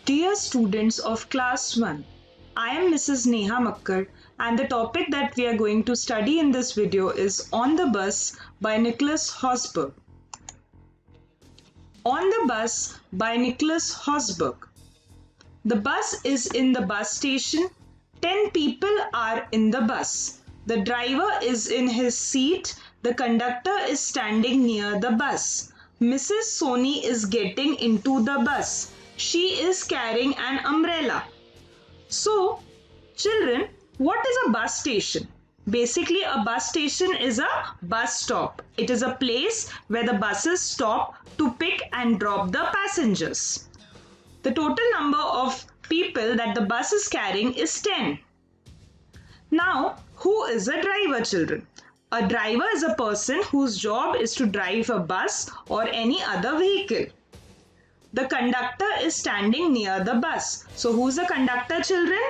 Dear students of class 1, I am Mrs. Neha Makkar and the topic that we are going to study in this video is On the Bus by Nicholas Hosberg. On the Bus by Nicholas Hosberg. The bus is in the bus station. 10 people are in the bus. The driver is in his seat. The conductor is standing near the bus. Mrs. Soni is getting into the bus. She is carrying an umbrella. So, children, what is a bus station? Basically, a bus station is a bus stop. It is a place where the buses stop to pick and drop the passengers. The total number of people that the bus is carrying is 10. Now, who is a driver, children? A driver is a person whose job is to drive a bus or any other vehicle. The conductor is standing near the bus. So, who's the conductor, children?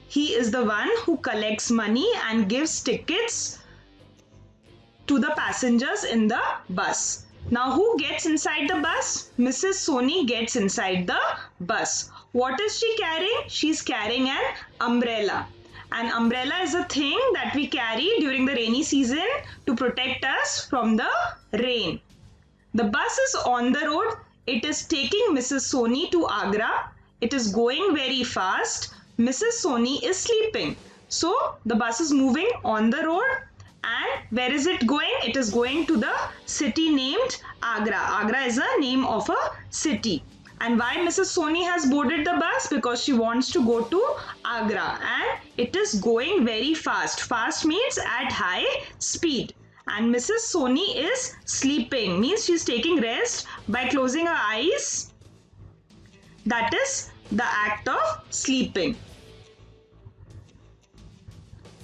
He is the one who collects money and gives tickets to the passengers in the bus. Now, who gets inside the bus? Mrs. Soni gets inside the bus. What is she carrying? She's carrying an umbrella. An umbrella is a thing that we carry during the rainy season to protect us from the rain. The bus is on the road. It is taking Mrs. Soni to Agra. It is going very fast. Mrs. Soni is sleeping. So, the bus is moving on the road. And where is it going? It is going to the city named Agra. Agra is a name of a city. And why Mrs. Soni has boarded the bus? Because she wants to go to Agra. And it is going very fast. Fast means at high speed. And Mrs. Soni is sleeping. Means she is taking rest by closing her eyes. That is the act of sleeping.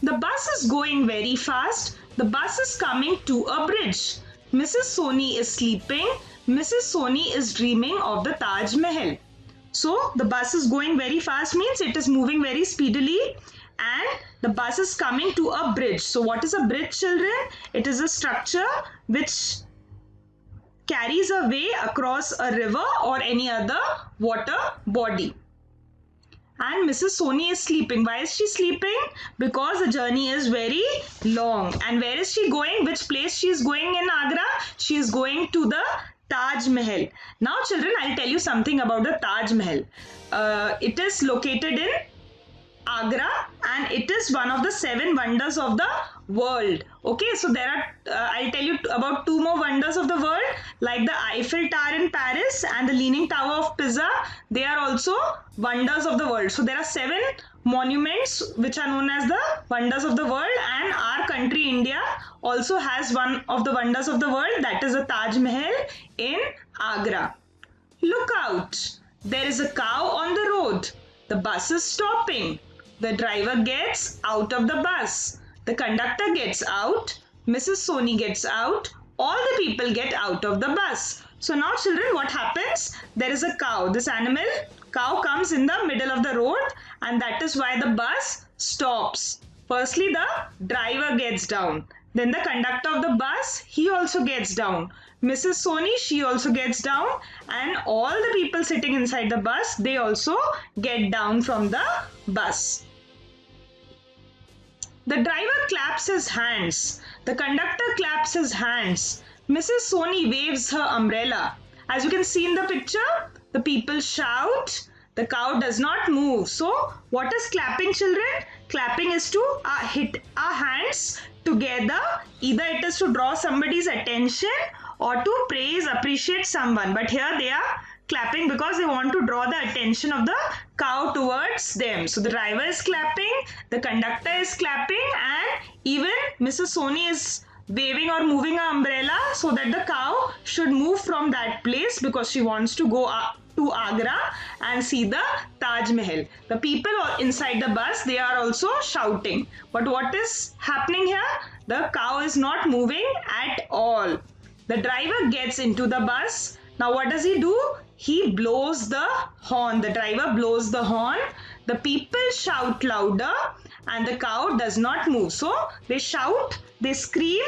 The bus is going very fast. The bus is coming to a bridge. Mrs. Soni is sleeping. Mrs. Soni is dreaming of the Taj Mahal. So, the bus is going very fast means it is moving very speedily and the bus is coming to a bridge. So, what is a bridge, children? It is a structure which carries a way across a river or any other water body. And Mrs. Soni is sleeping. Why is she sleeping? Because the journey is very long. And where is she going? Which place she is going in Agra? She is going to the Taj Mahal. Now, children, I'll tell you something about the Taj Mahal. It is located in Agra and it is one of the 7 wonders of the world. Okay, so there are, I'll tell you about 2 more wonders of the world like the Eiffel Tower in Paris and the Leaning Tower of Pisa. They are also wonders of the world. So there are 7 monuments which are known as the wonders of the world, and our country India also has one of the wonders of the world, that is the Taj Mahal in Agra. Look out! There is a cow on the road. The bus is stopping. The driver gets out of the bus. The conductor gets out. Mrs. Soni gets out. All the people get out of the bus. So now, children, what happens? There is a cow. This animal, cow, comes in the middle of the road and that is why the bus stops. Firstly, the driver gets down. Then the conductor of the bus, he also gets down. Mrs. Soni, she also gets down, and all the people sitting inside the bus, they also get down from the bus. The driver claps his hands. The conductor claps his hands. Mrs. Soni waves her umbrella. As you can see in the picture, the people shout. The cow does not move. So, what is clapping, children? Clapping is to hit our hands together. Either it is to draw somebody's attention or to praise, appreciate someone. But here they are clapping because they want to draw the attention of the cow towards them. So the driver is clapping, the conductor is clapping, and even Mrs. Soni is waving or moving her umbrella so that the cow should move from that place because she wants to go to Agra and see the Taj Mahal. The people inside the bus, they are also shouting. But what is happening here? The cow is not moving at all. The driver gets into the bus. Now what does he do? He blows the horn. The driver blows the horn. The people shout louder and the cow does not move. So they shout, they scream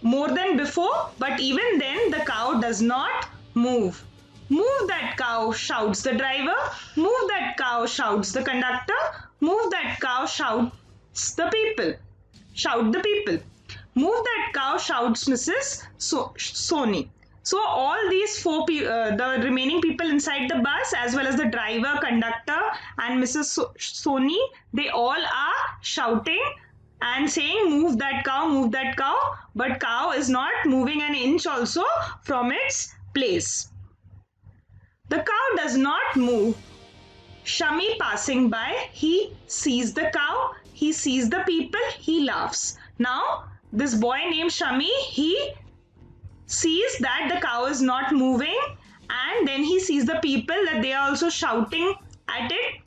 more than before, but even then the cow does not move. Move that cow, shouts the driver. Move that cow, shouts the conductor. Move that cow, shouts the people. Shout the people. Move that cow, shouts Mrs. Soni. So all these the remaining people inside the bus, as well as the driver, conductor, and Mrs. Soni, they all are shouting and saying, "Move that cow, move that cow." But cow is not moving an inch also from its place. The cow does not move. Shami passing by, he sees the cow, he sees the people, he laughs. Now, this boy named Shami, he sees that the cow is not moving, and then he sees the people that they are also shouting at it,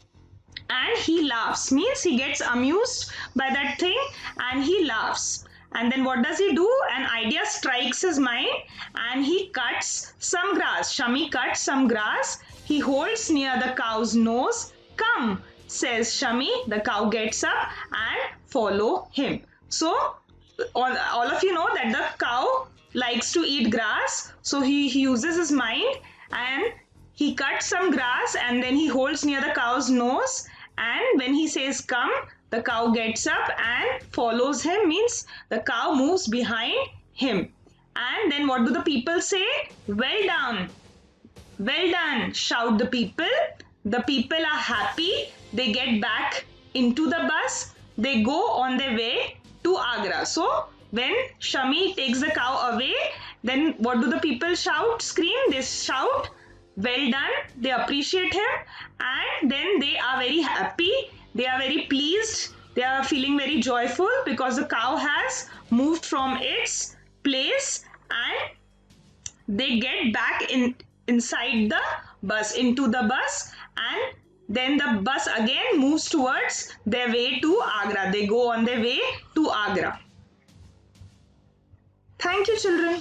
and he laughs. Means he gets amused by that thing and he laughs. And then what does he do? An idea strikes his mind and he cuts some grass. Shami cuts some grass. He holds near the cow's nose. Come, says Shami. The cow gets up and follow him. So all of you know that the cow likes to eat grass. So he uses his mind and he cuts some grass and then he holds near the cow's nose. And when he says come, the cow gets up and follows him, means the cow moves behind him. And then what do the people say? Well done. Well done, shout the people. The people are happy. They get back into the bus. They go on their way to Agra. So when Shami takes the cow away, then what do the people shout, scream? They shout, well done. They appreciate him and then they are very happy. They are very pleased. They are feeling very joyful because the cow has moved from its place and they get back inside the bus, into the bus, and then the bus again moves towards their way to Agra. They go on their way to Agra. Thank you, children.